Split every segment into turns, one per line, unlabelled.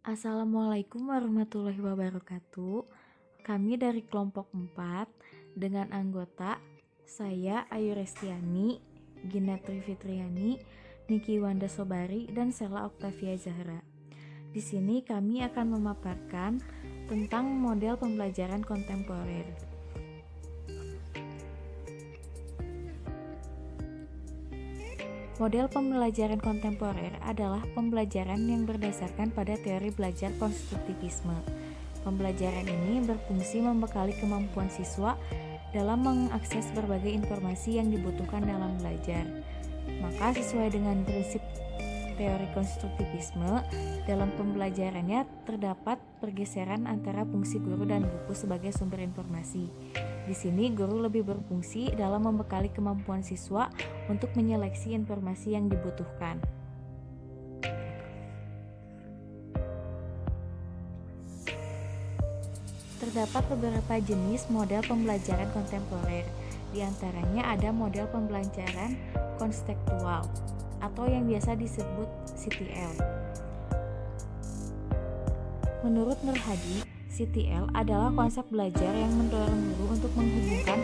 Assalamualaikum warahmatullahi wabarakatuh. Kami dari kelompok 4 dengan anggota saya Ayu Restiani, Gina Trifitriani, Niki Wanda Sobari, dan Sela Oktavia Zahra. Di sini kami akan memaparkan tentang model pembelajaran kontemporer. Model pembelajaran kontemporer adalah pembelajaran yang berdasarkan pada teori belajar konstruktivisme. Pembelajaran ini berfungsi membekali kemampuan siswa dalam mengakses berbagai informasi yang dibutuhkan dalam belajar. Maka sesuai dengan prinsip teori konstruktivisme, dalam pembelajarannya terdapat pergeseran antara fungsi guru dan buku sebagai sumber informasi. Di sini guru lebih berfungsi dalam membekali kemampuan siswa untuk menyeleksi informasi yang dibutuhkan. Terdapat beberapa jenis model pembelajaran kontemporer. Di antaranya ada model pembelajaran konstekstual atau yang biasa disebut CTL. Menurut Nur Hadi, CTL adalah konsep belajar yang mendorong guru untuk menghubungkan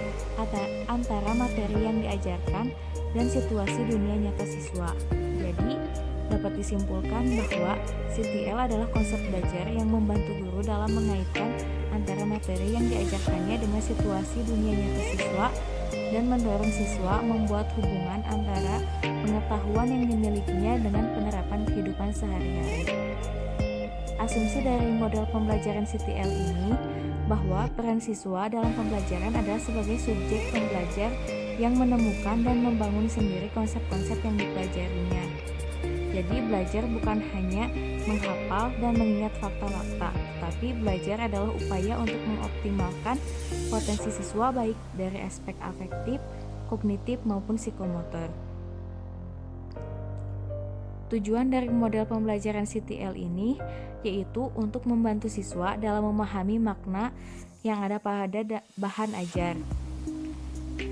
antara materi yang diajarkan dan situasi dunia nyata siswa. Jadi, dapat disimpulkan bahwa CTL adalah konsep belajar yang membantu guru dalam mengaitkan antara materi yang diajarkannya dengan situasi dunia nyata siswa dan mendorong siswa membuat hubungan antara pengetahuan yang dimilikinya dengan penerapan kehidupan sehari-hari. Asumsi dari model pembelajaran CTL ini bahwa peran siswa dalam pembelajaran adalah sebagai subjek pembelajar yang menemukan dan membangun sendiri konsep-konsep yang dipelajarinya. Jadi belajar bukan hanya menghafal dan mengingat fakta-fakta, tapi belajar adalah upaya untuk mengoptimalkan potensi siswa baik dari aspek afektif, kognitif maupun psikomotor. Tujuan dari model pembelajaran CTL ini yaitu untuk membantu siswa dalam memahami makna yang ada pada bahan ajar,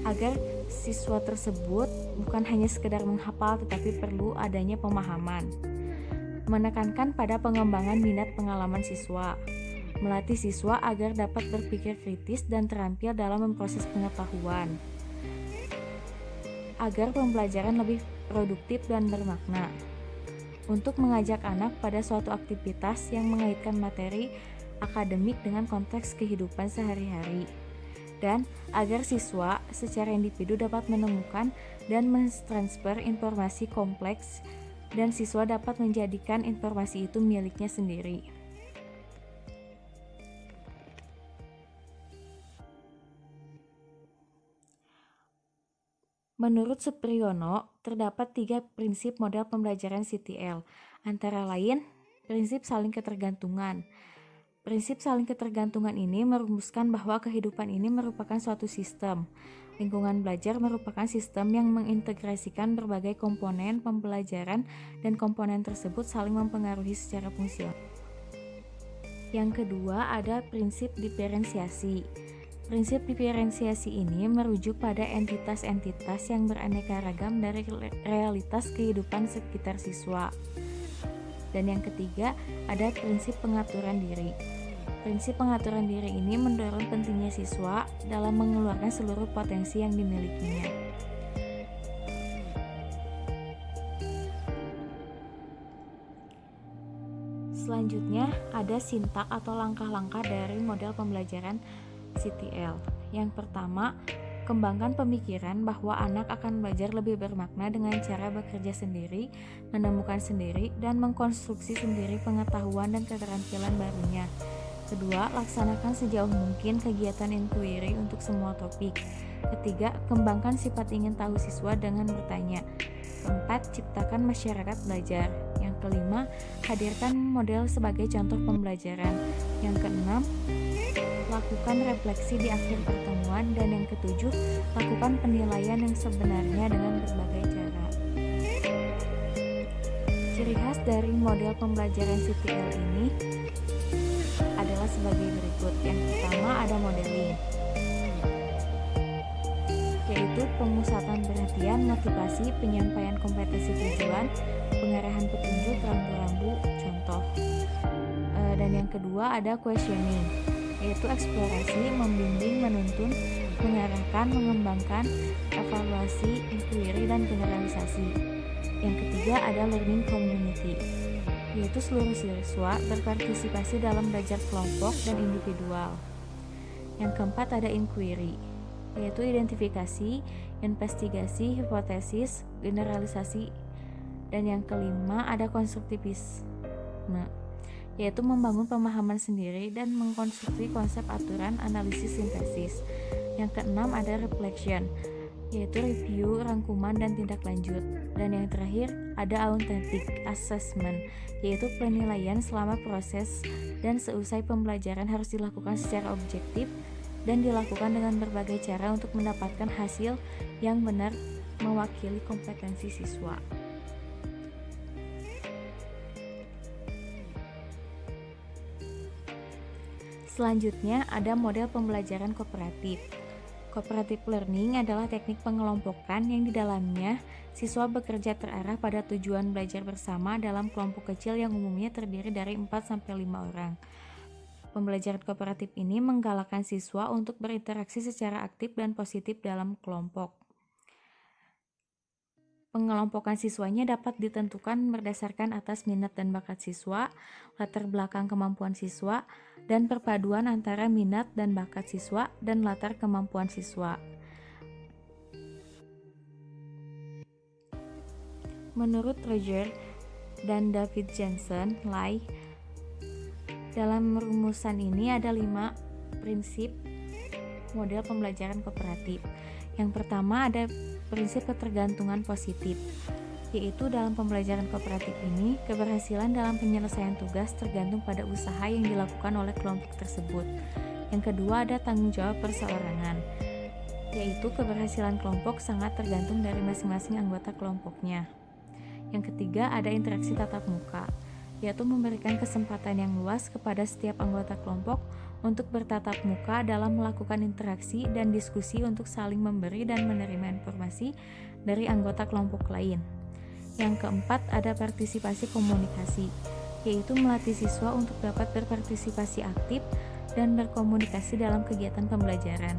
agar siswa tersebut bukan hanya sekedar menghafal tetapi perlu adanya pemahaman. Menekankan pada pengembangan minat pengalaman siswa, melatih siswa agar dapat berpikir kritis dan terampil dalam memproses pengetahuan, agar pembelajaran lebih produktif dan bermakna. Untuk mengajak anak pada suatu aktivitas yang mengaitkan materi akademik dengan konteks kehidupan sehari-hari, dan agar siswa secara individu dapat menemukan dan mentransfer informasi kompleks dan siswa dapat menjadikan informasi itu miliknya sendiri. Menurut Supriyono, terdapat 3 prinsip model pembelajaran CTL, antara lain prinsip saling ketergantungan. Prinsip saling ketergantungan ini merumuskan bahwa kehidupan ini merupakan suatu sistem. Lingkungan belajar merupakan sistem yang mengintegrasikan berbagai komponen pembelajaran dan komponen tersebut saling mempengaruhi secara fungsional. Yang kedua ada prinsip diferensiasi. Prinsip diferensiasi ini merujuk pada entitas-entitas yang beraneka ragam dari realitas kehidupan sekitar siswa. Dan yang ketiga, ada prinsip pengaturan diri. Prinsip pengaturan diri ini mendorong pentingnya siswa dalam mengeluarkan seluruh potensi yang dimilikinya. Selanjutnya, ada sintak atau langkah-langkah dari model pembelajaran CTL. Yang pertama, kembangkan pemikiran bahwa anak akan belajar lebih bermakna dengan cara bekerja sendiri, menemukan sendiri, dan mengkonstruksi sendiri pengetahuan dan keterampilan barunya. Kedua, laksanakan sejauh mungkin kegiatan inquiry untuk semua topik. Ketiga, kembangkan sifat ingin tahu siswa dengan bertanya. Keempat, ciptakan masyarakat belajar. Yang kelima, hadirkan model sebagai contoh pembelajaran. Yang keenam, lakukan refleksi di akhir pertemuan. Dan yang ketujuh, lakukan penilaian yang sebenarnya dengan berbagai cara. Ciri khas dari model pembelajaran CTL ini adalah sebagai berikut. Yang pertama ada modeling, yaitu pemusatan perhatian, motivasi, penyampaian kompetensi tujuan, pengarahan petunjuk, rambu-rambu, contoh. yang kedua ada questioning, yaitu eksplorasi, membimbing, menuntun, mengarahkan, mengembangkan, evaluasi, inquiry, dan generalisasi. Yang ketiga ada learning community, yaitu seluruh siswa berpartisipasi dalam belajar kelompok dan individual. Yang keempat ada inquiry, yaitu identifikasi, investigasi, hipotesis, generalisasi. Dan yang kelima ada konstruktivisme, yaitu membangun pemahaman sendiri dan mengkonstruksi konsep aturan, analisis, sintesis. Yang keenam ada reflection, yaitu review, rangkuman, dan tindak lanjut. Dan yang terakhir ada authentic assessment, yaitu penilaian selama proses dan seusai pembelajaran harus dilakukan secara objektif dan dilakukan dengan berbagai cara untuk mendapatkan hasil yang benar mewakili kompetensi siswa. Selanjutnya ada model pembelajaran kooperatif. Cooperative learning adalah teknik pengelompokan yang di dalamnya siswa bekerja terarah pada tujuan belajar bersama dalam kelompok kecil yang umumnya terdiri dari 4-5 orang. Pembelajaran kooperatif ini menggalakkan siswa untuk berinteraksi secara aktif dan positif dalam kelompok. Pengelompokan siswanya dapat ditentukan berdasarkan atas minat dan bakat siswa, latar belakang kemampuan siswa, dan perpaduan antara minat dan bakat siswa dan latar kemampuan siswa. Menurut Roger dan David Jensen, dalam rumusan ini ada 5 prinsip model pembelajaran kooperatif. Yang pertama ada prinsip ketergantungan positif, yaitu dalam pembelajaran kooperatif ini, keberhasilan dalam penyelesaian tugas tergantung pada usaha yang dilakukan oleh kelompok tersebut. Yang kedua ada tanggung jawab perseorangan, yaitu keberhasilan kelompok sangat tergantung dari masing-masing anggota kelompoknya. Yang ketiga ada interaksi tatap muka, yaitu memberikan kesempatan yang luas kepada setiap anggota kelompok untuk bertatap muka dalam melakukan interaksi dan diskusi untuk saling memberi dan menerima informasi dari anggota kelompok lain. Yang keempat ada partisipasi komunikasi, yaitu melatih siswa untuk dapat berpartisipasi aktif dan berkomunikasi dalam kegiatan pembelajaran.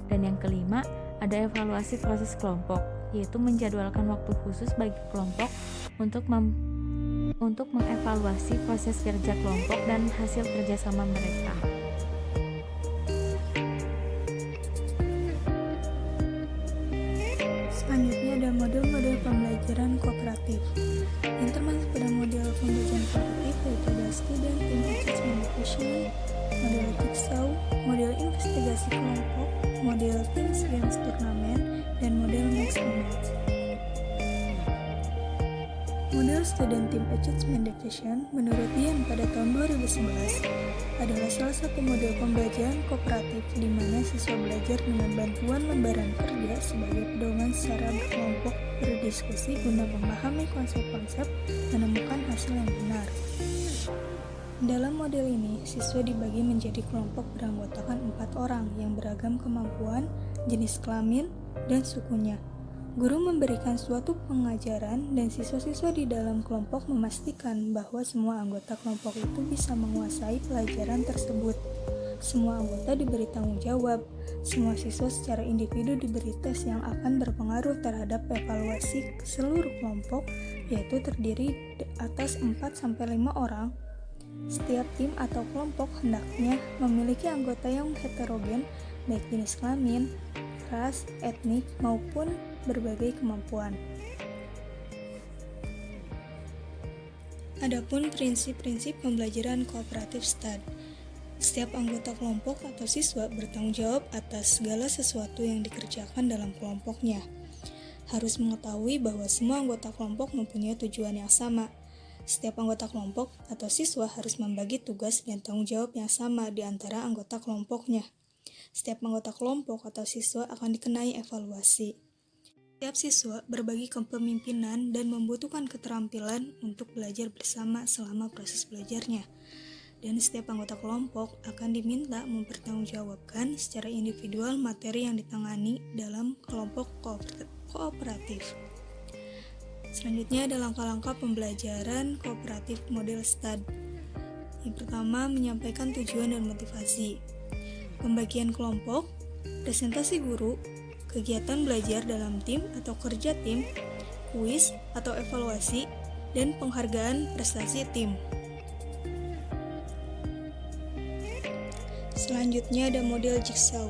Dan yang kelima ada evaluasi proses kelompok, yaitu menjadwalkan waktu khusus bagi kelompok untuk mengevaluasi proses kerja kelompok dan hasil kerjasama mereka.
Selanjutnya ada model-model pembelajaran kooperatif. Yang termasuk pada model pembelajaran kooperatif yaitu ada Student Team Assessment Division, model Jigsaw, model investigasi kelompok, model Teams Games Tournament, dan model Max to Max. Model Student Team Achievement Division menurut Dian pada tahun 2011 adalah salah satu model pembelajaran kooperatif di mana siswa belajar dengan bantuan lembaran kerja sebagai pedoman secara berkelompok berdiskusi guna memahami konsep-konsep dan menemukan hasil yang benar. Dalam model ini, siswa dibagi menjadi kelompok beranggotakan 4 orang yang beragam kemampuan, jenis kelamin, dan sukunya. Guru memberikan suatu pengajaran dan siswa-siswa di dalam kelompok memastikan bahwa semua anggota kelompok itu bisa menguasai pelajaran tersebut. Semua anggota diberi tanggung jawab. Semua siswa secara individu diberi tes yang akan berpengaruh terhadap evaluasi seluruh kelompok, yaitu terdiri atas 4-5 orang. Setiap tim atau kelompok hendaknya memiliki anggota yang heterogen, baik jenis kelamin, ras, etnik, maupun berbagai kemampuan. Adapun prinsip-prinsip pembelajaran kooperatif STAD. Setiap anggota kelompok atau siswa bertanggung jawab atas segala sesuatu yang dikerjakan dalam kelompoknya. Harus mengetahui bahwa semua anggota kelompok mempunyai tujuan yang sama. Setiap anggota kelompok atau siswa harus membagi tugas dan tanggung jawab yang sama di antara anggota kelompoknya. Setiap anggota kelompok atau siswa akan dikenai evaluasi. Setiap siswa berbagi kepemimpinan dan membutuhkan keterampilan untuk belajar bersama selama proses belajarnya. Dan setiap anggota kelompok akan diminta mempertanggungjawabkan secara individual materi yang ditangani dalam kelompok kooperatif. Selanjutnya ada langkah-langkah pembelajaran kooperatif model STAD. Yang pertama, menyampaikan tujuan dan motivasi. Pembagian kelompok, presentasi guru, kegiatan belajar dalam tim atau kerja tim, kuis atau evaluasi, dan penghargaan prestasi tim. Selanjutnya ada model jigsaw.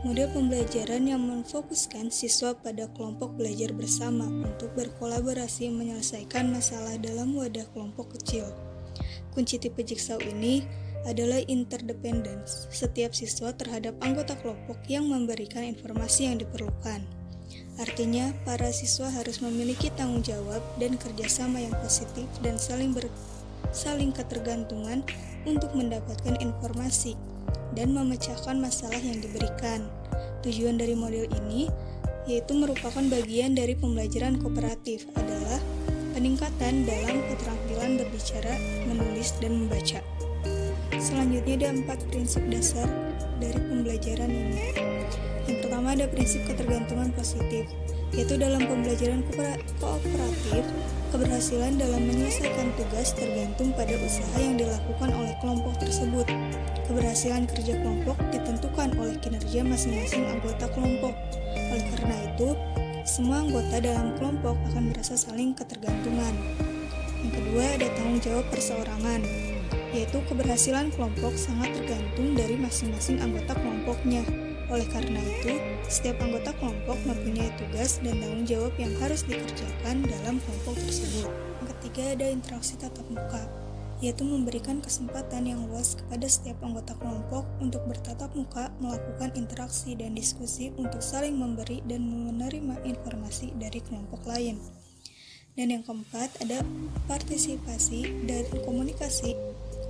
Model pembelajaran yang memfokuskan siswa pada kelompok belajar bersama untuk berkolaborasi menyelesaikan masalah dalam wadah kelompok kecil. Kunci tipe jigsaw ini adalah interdependence setiap siswa terhadap anggota kelompok yang memberikan informasi yang diperlukan. Artinya, para siswa harus memiliki tanggung jawab dan kerjasama yang positif dan saling ketergantungan untuk mendapatkan informasi dan memecahkan masalah yang diberikan. Tujuan dari model ini yaitu merupakan bagian dari pembelajaran kooperatif adalah peningkatan dalam keterampilan berbicara, menulis, dan membaca. Selanjutnya ada 4 prinsip dasar dari pembelajaran ini. Yang pertama ada prinsip ketergantungan positif, yaitu dalam pembelajaran kooperatif, keberhasilan dalam menyelesaikan tugas tergantung pada usaha yang dilakukan oleh kelompok tersebut. Keberhasilan kerja kelompok ditentukan oleh kinerja masing-masing anggota kelompok. Oleh karena itu, semua anggota dalam kelompok akan merasa saling ketergantungan. Yang kedua ada tanggung jawab perseorangan, yaitu keberhasilan kelompok sangat tergantung dari masing-masing anggota kelompoknya. Oleh karena itu, setiap anggota kelompok mempunyai tugas dan tanggung jawab yang harus dikerjakan dalam kelompok tersebut. Yang ketiga ada interaksi tatap muka, yaitu memberikan kesempatan yang luas kepada setiap anggota kelompok untuk bertatap muka, melakukan interaksi dan diskusi untuk saling memberi dan menerima informasi dari kelompok lain. Dan yang keempat ada partisipasi dan komunikasi,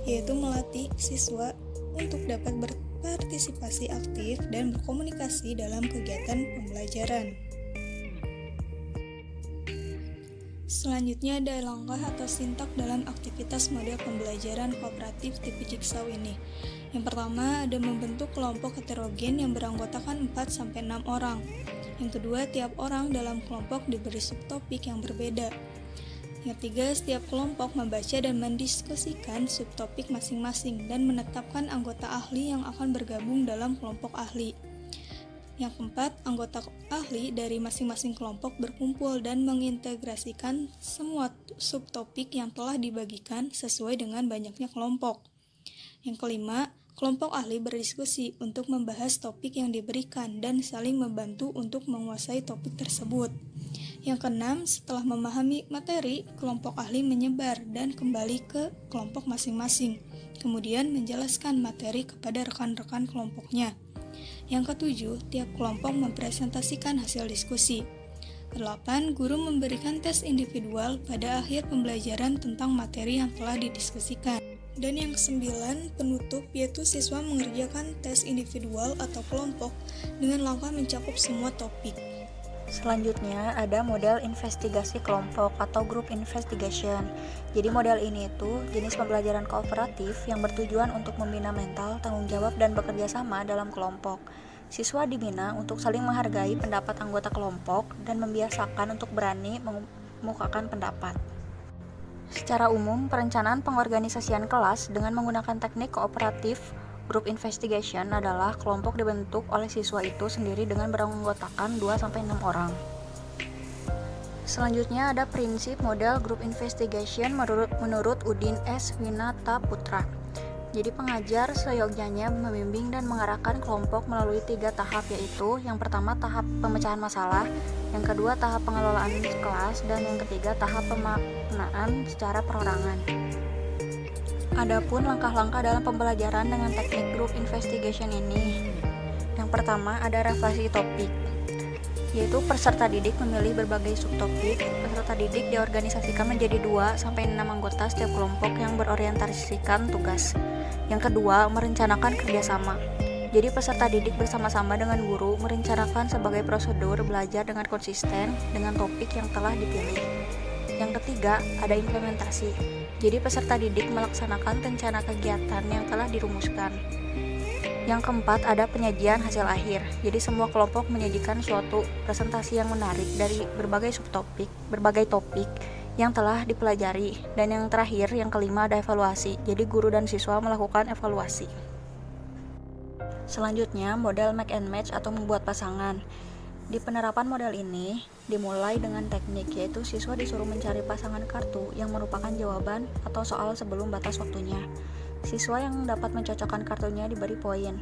yaitu melatih siswa untuk dapat berpartisipasi aktif dan berkomunikasi dalam kegiatan pembelajaran. Selanjutnya ada langkah atau sintak dalam aktivitas model pembelajaran kooperatif tipe jigsaw ini. Yang pertama ada membentuk kelompok heterogen yang beranggotakan 4-6 orang. Yang kedua, tiap orang dalam kelompok diberi subtopik yang berbeda. Yang ketiga, setiap kelompok membaca dan mendiskusikan subtopik masing-masing dan menetapkan anggota ahli yang akan bergabung dalam kelompok ahli. Yang keempat, anggota ahli dari masing-masing kelompok berkumpul dan mengintegrasikan semua subtopik yang telah dibagikan sesuai dengan banyaknya kelompok. Yang kelima, kelompok ahli berdiskusi untuk membahas topik yang diberikan dan saling membantu untuk menguasai topik tersebut. Yang keenam, setelah memahami materi, kelompok ahli menyebar dan kembali ke kelompok masing-masing, kemudian menjelaskan materi kepada rekan-rekan kelompoknya. Yang ketujuh, tiap kelompok mempresentasikan hasil diskusi. 8. Guru memberikan tes individual pada akhir pembelajaran tentang materi yang telah didiskusikan. Dan yang ke-9, penutup, yaitu siswa mengerjakan tes individual atau kelompok dengan langkah mencakup semua topik.
Selanjutnya ada model investigasi kelompok atau group investigation. Jadi model ini itu jenis pembelajaran kooperatif yang bertujuan untuk membina mental, tanggung jawab, dan bekerja sama dalam kelompok. Siswa dibina untuk saling menghargai pendapat anggota kelompok dan membiasakan untuk berani mengemukakan pendapat. Secara umum, perencanaan pengorganisasian kelas dengan menggunakan teknik kooperatif group investigation adalah kelompok dibentuk oleh siswa itu sendiri dengan beranggotakan 2-6 orang. Selanjutnya ada prinsip model group investigation menurut Udin S. Winata Putra. Jadi pengajar seyogyanya membimbing dan mengarahkan kelompok melalui 3 tahap, yaitu yang pertama tahap pemecahan masalah, yang kedua tahap pengelolaan kelas, dan yang ketiga tahap pemaknaan secara perorangan. Adapun langkah-langkah dalam pembelajaran dengan teknik group investigation ini, yang pertama ada refleksi topik, yaitu peserta didik memilih berbagai subtopik. Peserta didik diorganisasikan menjadi 2-6 anggota setiap kelompok yang berorientasikan tugas. Yang kedua, merencanakan kerjasama. Jadi peserta didik bersama-sama dengan guru merencanakan sebagai prosedur belajar dengan konsisten dengan topik yang telah dipilih. Yang ketiga, ada implementasi. Jadi peserta didik melaksanakan rencana kegiatan yang telah dirumuskan. Yang keempat, ada penyajian hasil akhir. Jadi semua kelompok menyajikan suatu presentasi yang menarik dari berbagai topik yang telah dipelajari. Dan yang terakhir, yang kelima, ada evaluasi. Jadi guru dan siswa melakukan evaluasi. Selanjutnya, model make and match atau membuat pasangan. Di penerapan model ini dimulai dengan teknik, yaitu siswa disuruh mencari pasangan kartu yang merupakan jawaban atau soal sebelum batas waktunya. Siswa yang dapat mencocokkan kartunya diberi poin.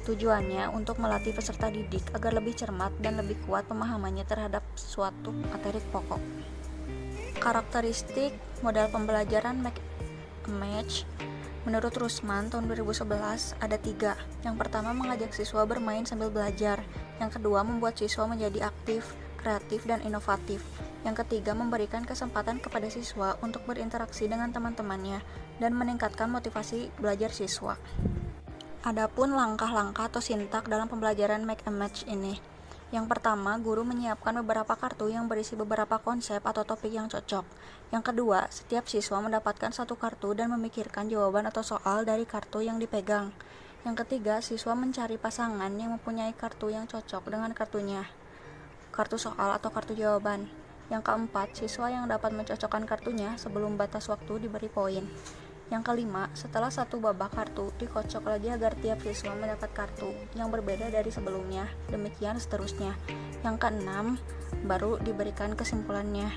Tujuannya untuk melatih peserta didik agar lebih cermat dan lebih kuat pemahamannya terhadap suatu materi pokok. Karakteristik model pembelajaran make a match menurut Rusman tahun 2011 ada 3. Yang pertama, mengajak siswa bermain sambil belajar. Yang kedua, membuat siswa menjadi aktif, kreatif, dan inovatif. Yang ketiga, memberikan kesempatan kepada siswa untuk berinteraksi dengan teman-temannya dan meningkatkan motivasi belajar siswa. Adapun langkah-langkah atau sintak dalam pembelajaran make a match ini. Yang pertama, guru menyiapkan beberapa kartu yang berisi beberapa konsep atau topik yang cocok. Yang kedua, setiap siswa mendapatkan satu kartu dan memikirkan jawaban atau soal dari kartu yang dipegang. Yang ketiga, siswa mencari pasangan yang mempunyai kartu yang cocok dengan kartunya, kartu soal atau kartu jawaban. Yang keempat, siswa yang dapat mencocokkan kartunya sebelum batas waktu diberi poin. Yang kelima, setelah satu babak kartu, dikocok lagi agar tiap siswa mendapat kartu yang berbeda dari sebelumnya, demikian seterusnya. Yang keenam, baru diberikan kesimpulannya.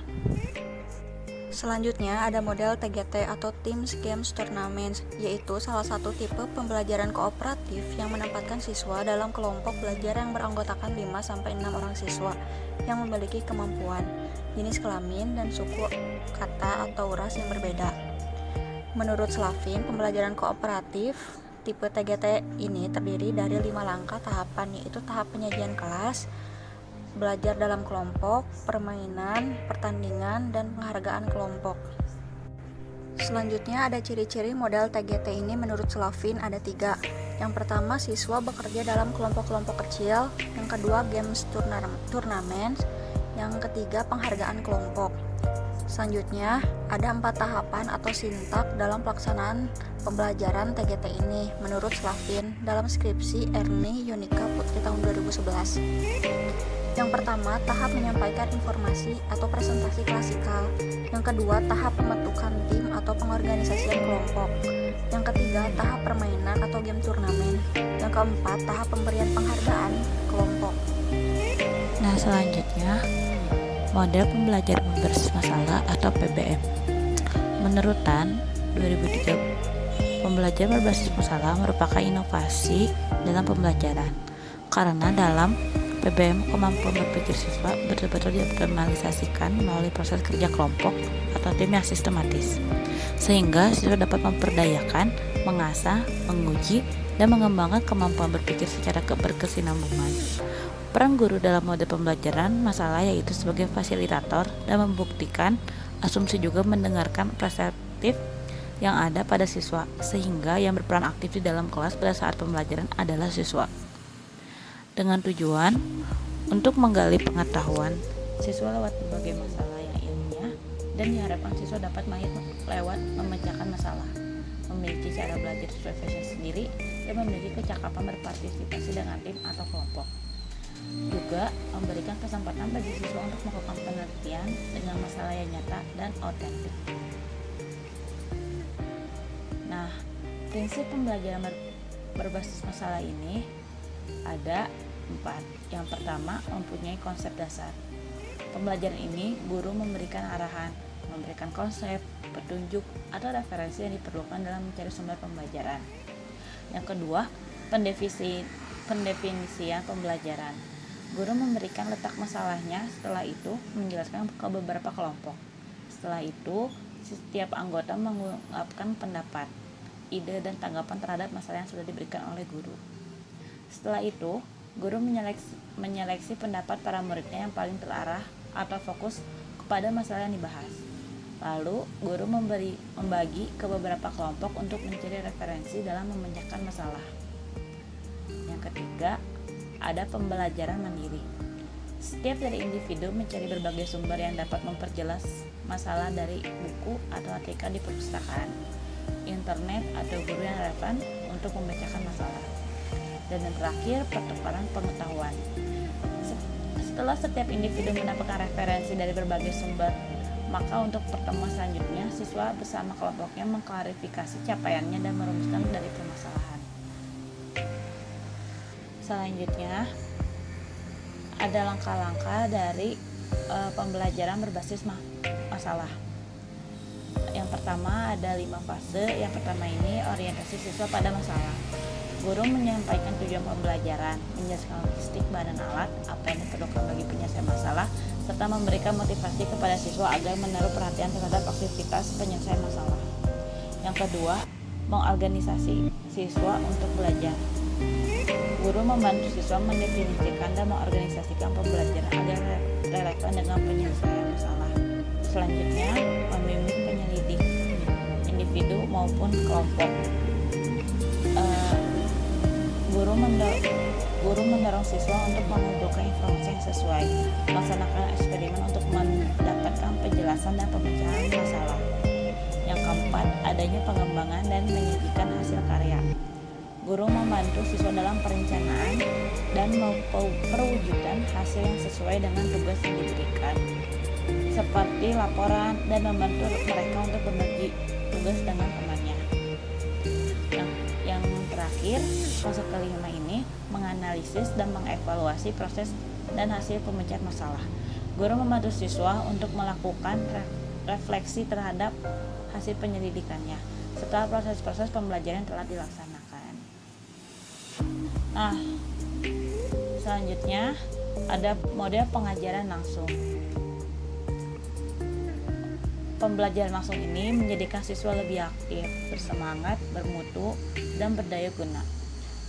Selanjutnya ada model TGT atau Team Games Tournaments, yaitu salah satu tipe pembelajaran kooperatif yang menempatkan siswa dalam kelompok belajar yang beranggotakan 5-6 orang siswa yang memiliki kemampuan, jenis kelamin, dan suku kata atau ras yang berbeda. Menurut Slavin, pembelajaran kooperatif tipe TGT ini terdiri dari 5 langkah tahapan, yaitu tahap penyajian kelas, belajar dalam kelompok, permainan, pertandingan, dan penghargaan kelompok. Selanjutnya ada ciri-ciri model TGT ini menurut Slavin ada 3. Yang pertama, siswa bekerja dalam kelompok-kelompok kecil. Yang kedua, games turnamen. Yang ketiga, penghargaan kelompok. Selanjutnya, ada 4 tahapan atau sintak dalam pelaksanaan pembelajaran TGT ini menurut Slavin dalam skripsi Ernie Yunika Putri tahun 2011. Yang pertama, tahap menyampaikan informasi atau presentasi klasikal. Yang kedua, tahap pembentukan tim atau pengorganisasian kelompok. Yang ketiga, tahap permainan atau game turnamen. Yang keempat, tahap pemberian penghargaan kelompok.
Nah, selanjutnya model pembelajaran berbasis masalah atau PBM. Menurut Tan 2003, pembelajaran berbasis masalah merupakan inovasi dalam pembelajaran karena dalam PBM kemampuan berpikir siswa betul-betul dioptimalisasikan melalui proses kerja kelompok atau tim yang sistematis, sehingga siswa dapat memperdayakan, mengasah, menguji, dan mengembangkan kemampuan berpikir secara berkesinambungan. Peran guru dalam mode pembelajaran masalah yaitu sebagai fasilitator dan membuktikan asumsi, juga mendengarkan perspektif yang ada pada siswa, sehingga yang berperan aktif di dalam kelas pada saat pembelajaran adalah siswa. Dengan tujuan untuk menggali pengetahuan siswa lewat berbagai masalah yang ilmiah, dan diharapkan siswa dapat mahir lewat memecahkan masalah, memiliki cara belajar sesuai fashion sendiri, dan memiliki kecakapan berpartisipasi dengan tim atau kelompok. Juga memberikan kesempatan bagi siswa untuk melakukan penelitian dengan masalah yang nyata dan otentik. Nah, prinsip pembelajaran berbasis masalah ini ada 4. Yang pertama, mempunyai konsep dasar. Pembelajaran ini guru memberikan arahan, memberikan konsep, petunjuk, atau referensi yang diperlukan dalam mencari sumber pembelajaran. Yang kedua, pendefinisian pembelajaran. Guru memberikan letak masalahnya, setelah itu menjelaskan ke beberapa kelompok. Setelah itu, setiap anggota mengungkapkan pendapat, ide, dan tanggapan terhadap masalah yang sudah diberikan oleh guru. Setelah itu, guru menyeleksi pendapat para muridnya yang paling terarah atau fokus kepada masalah yang dibahas. Lalu, guru membagi ke beberapa kelompok untuk mencari referensi dalam memecahkan masalah. Yang ketiga, ada pembelajaran mandiri. Setiap dari individu mencari berbagai sumber yang dapat memperjelas masalah dari buku atau artikel di perpustakaan, internet, atau guru yang relevan untuk memecahkan masalah. Dan yang terakhir, pertukaran pengetahuan. Setelah setiap individu mendapatkan referensi dari berbagai sumber, Maka untuk pertemuan selanjutnya, siswa bersama kelompoknya mengklarifikasi capaiannya dan merumuskan dari permasalahan. Selanjutnya, ada langkah-langkah dari pembelajaran berbasis masalah. Yang pertama ada 5 fase. Yang pertama ini orientasi siswa pada masalah. Guru menyampaikan tujuan pembelajaran, menjelaskan logistik, bahan dan alat, apa yang diperlukan bagi penyelesaian masalah, serta memberikan motivasi kepada siswa agar menaruh perhatian terhadap aktivitas penyelesaian masalah. Yang kedua, mengorganisasi siswa untuk belajar. Guru membantu siswa mendefinisikan dan mengorganisasikan pembelajaran agar relevan dengan penyelesaian masalah. Selanjutnya, membimbing penyelidik, individu maupun kelompok. Guru mendorong siswa untuk mengumpulkan informasi yang sesuai, melaksanakan eksperimen untuk mendapatkan penjelasan dan pemecahan masalah. Yang keempat, adanya pengembangan dan menyajikan hasil karya. Guru membantu siswa dalam perencanaan dan perwujudan hasil yang sesuai dengan tugas yang diberikan, seperti laporan, dan membantu mereka untuk berbagi tugas dengan temannya. Yang terakhir, fase kelima ini menganalisis dan mengevaluasi proses dan hasil pemecahan masalah. Guru membantu siswa untuk melakukan refleksi terhadap hasil penyelidikannya setelah proses-proses pembelajaran telah dilaksanakan. Nah, selanjutnya ada model pengajaran langsung. Pembelajaran langsung ini menjadikan siswa lebih aktif, bersemangat, bermutu, dan berdaya guna.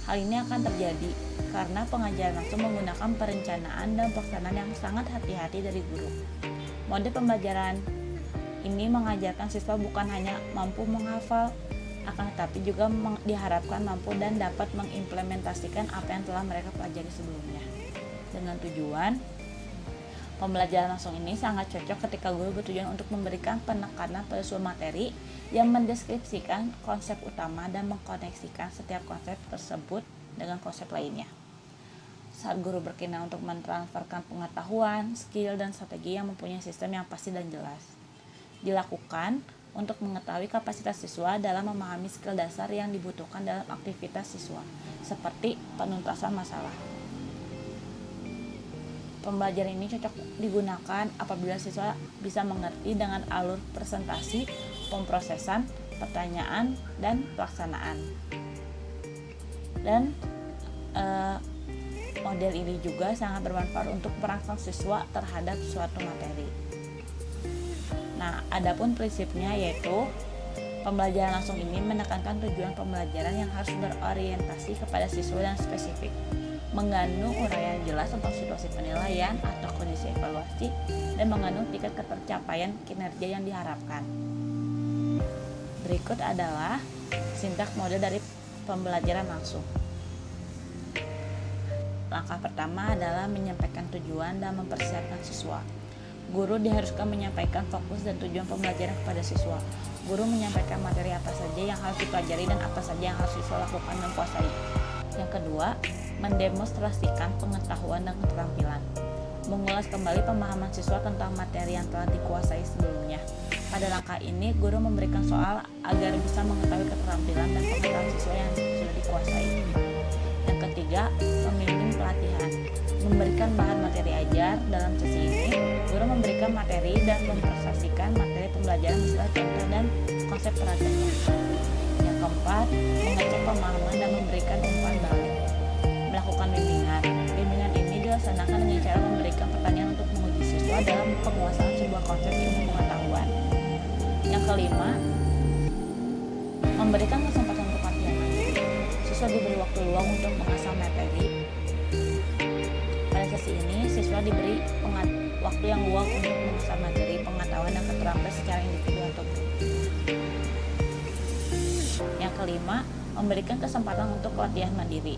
Hal ini akan terjadi karena pengajaran langsung menggunakan perencanaan dan pelaksanaan yang sangat hati-hati dari guru. Model pembelajaran ini mengajarkan siswa bukan hanya mampu menghafal, akan tetapi juga diharapkan mampu dan dapat mengimplementasikan apa yang telah mereka pelajari sebelumnya. Dengan tujuan, pembelajaran langsung ini sangat cocok ketika guru bertujuan untuk memberikan penekanan pada suatu materi yang mendeskripsikan konsep utama dan mengkoneksikan setiap konsep tersebut dengan konsep lainnya. Saat guru berkenan untuk mentransferkan pengetahuan, skill, dan strategi yang mempunyai sistem yang pasti dan jelas, dilakukan untuk mengetahui kapasitas siswa dalam memahami skill dasar yang dibutuhkan dalam aktivitas siswa, seperti penuntasan masalah. Pembelajaran ini cocok digunakan apabila siswa bisa mengerti dengan alur presentasi, pemrosesan, pertanyaan, dan pelaksanaan. Dan model ini juga sangat bermanfaat untuk merangsang siswa terhadap suatu materi. Nah, adapun prinsipnya yaitu pembelajaran langsung ini menekankan tujuan pembelajaran yang harus berorientasi kepada siswa dan spesifik, mengandung uraian jelas tentang situasi penilaian atau kondisi evaluasi, dan mengandung tingkat ketercapaian kinerja yang diharapkan. Berikut adalah sintaks model dari pembelajaran langsung. Langkah pertama adalah menyampaikan tujuan dan mempersiapkan siswa. Guru diharuskan menyampaikan fokus dan tujuan pembelajaran kepada siswa. Guru menyampaikan materi apa saja yang harus dipelajari dan apa saja yang harus siswa lakukan dan kuasai. Yang kedua, mendemonstrasikan pengetahuan dan keterampilan. Mengulas kembali pemahaman siswa tentang materi yang telah dikuasai sebelumnya. Pada langkah ini, guru memberikan soal agar bisa mengetahui keterampilan dan pengetahuan siswa yang sudah dikuasai. Yang ketiga, membimbing pelatihan. Memberikan bahan materi ajar. Dalam sesi ini, guru memberikan materi dan mempresentasikan materi pembelajaran beserta contoh dan konsep peragamnya. Yang keempat, mengecek pemahaman dan memberikan umpan balik. Melakukan bimbingan. Bimbingan ini dilaksanakan dengan cara memberikan pertanyaan untuk menguji siswa dalam penguasaan sebuah konsep ilmu pengetahuan. Yang kelima, memberikan kesempatan untuk latihan mandiri. Siswa diberi waktu luang untuk mengasah materi. Pada sesi ini, siswa diberi waktu yang luang untuk mengasah materi, pengetahuan, dan keterampilan secara individu atau grup. Yang kelima, memberikan kesempatan untuk latihan mandiri.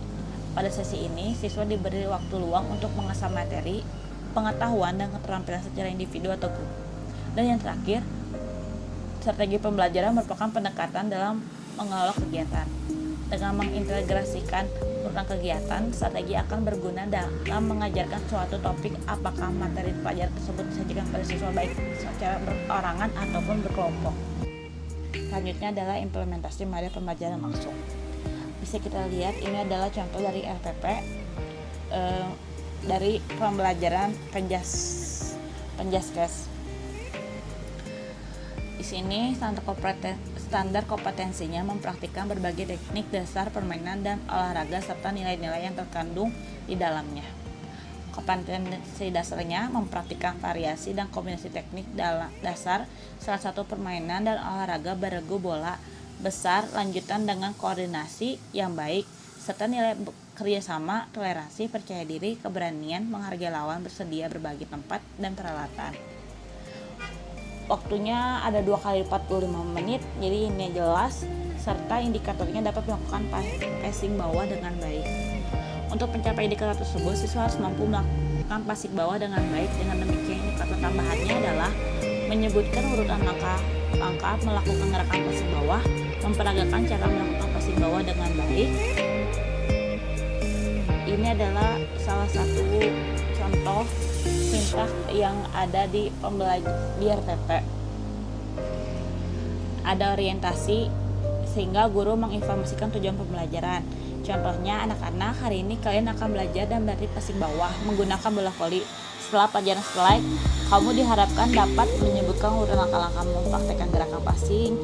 Pada sesi ini, siswa diberi waktu luang untuk mengasah materi, pengetahuan, dan keterampilan secara individu atau grup. Dan yang terakhir, strategi pembelajaran merupakan pendekatan dalam mengelola kegiatan. Dengan mengintegrasikan urutan kegiatan, strategi akan berguna dalam mengajarkan suatu topik apakah materi pelajaran tersebut disajikan pada siswa baik secara berorangan ataupun berkelompok. Selanjutnya adalah implementasi materi pembelajaran langsung. Bisa kita lihat ini adalah contoh dari LPP dari pembelajaran Penjaskes. Di sini standar kompetensinya mempraktikkan berbagai teknik dasar permainan dan olahraga serta nilai-nilai yang terkandung di dalamnya. Kompetensi dasarnya mempraktikkan variasi dan kombinasi teknik dasar salah satu permainan dan olahraga beregu bola besar lanjutan dengan koordinasi yang baik serta nilai kerjasama, toleransi, percaya diri, keberanian, menghargai lawan, bersedia berbagi tempat dan peralatan. Waktunya ada 2 kali 45 menit, jadi ini jelas, serta indikatornya dapat melakukan passing bawah dengan baik. Untuk mencapai indikator tersebut, siswa harus mampu melakukan passing bawah dengan baik. Dengan demikian, indikator tambahannya adalah menyebutkan urutan langkah melakukan gerakan passing bawah, memperagakan cara melakukan passing bawah dengan baik. Ini adalah salah satu contoh sintak yang ada di di RTP. Ada orientasi sehingga guru menginformasikan tujuan pembelajaran. Contohnya, anak-anak, hari ini kalian akan belajar dan berlatih passing bawah menggunakan bola voli. Setelah pelajaran selesai, kamu diharapkan dapat menyebutkan urutan langkah-langkah mempraktekkan gerakan passing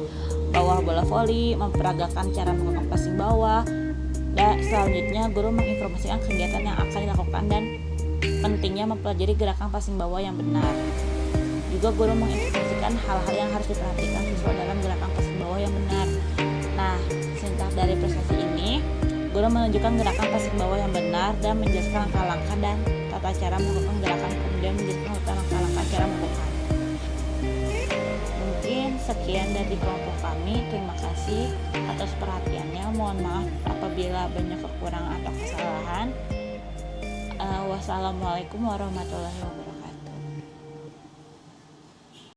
bawah bola voli, memperagakan cara melakukan passing bawah. Dan selanjutnya, guru menginformasikan kegiatan yang akan dilakukan dan pentingnya mempelajari gerakan passing bawah yang benar. Juga guru menginformasikan hal-hal yang harus diperhatikan siswa dalam gerakan passing bawah yang benar. Nah, sintak dari prestasi ini, guru menunjukkan gerakan passing bawah yang benar dan menjelaskan langkah-langkah dan tata cara melakukan gerakan, kemudian menjelaskan langkah-langkah cara melakukan. Mungkin sekian dari kelompok kami. Terima kasih atas perhatiannya. Mohon maaf apabila banyak kekurangan atau kesalahan. Wassalamualaikum warahmatullahi wabarakatuh.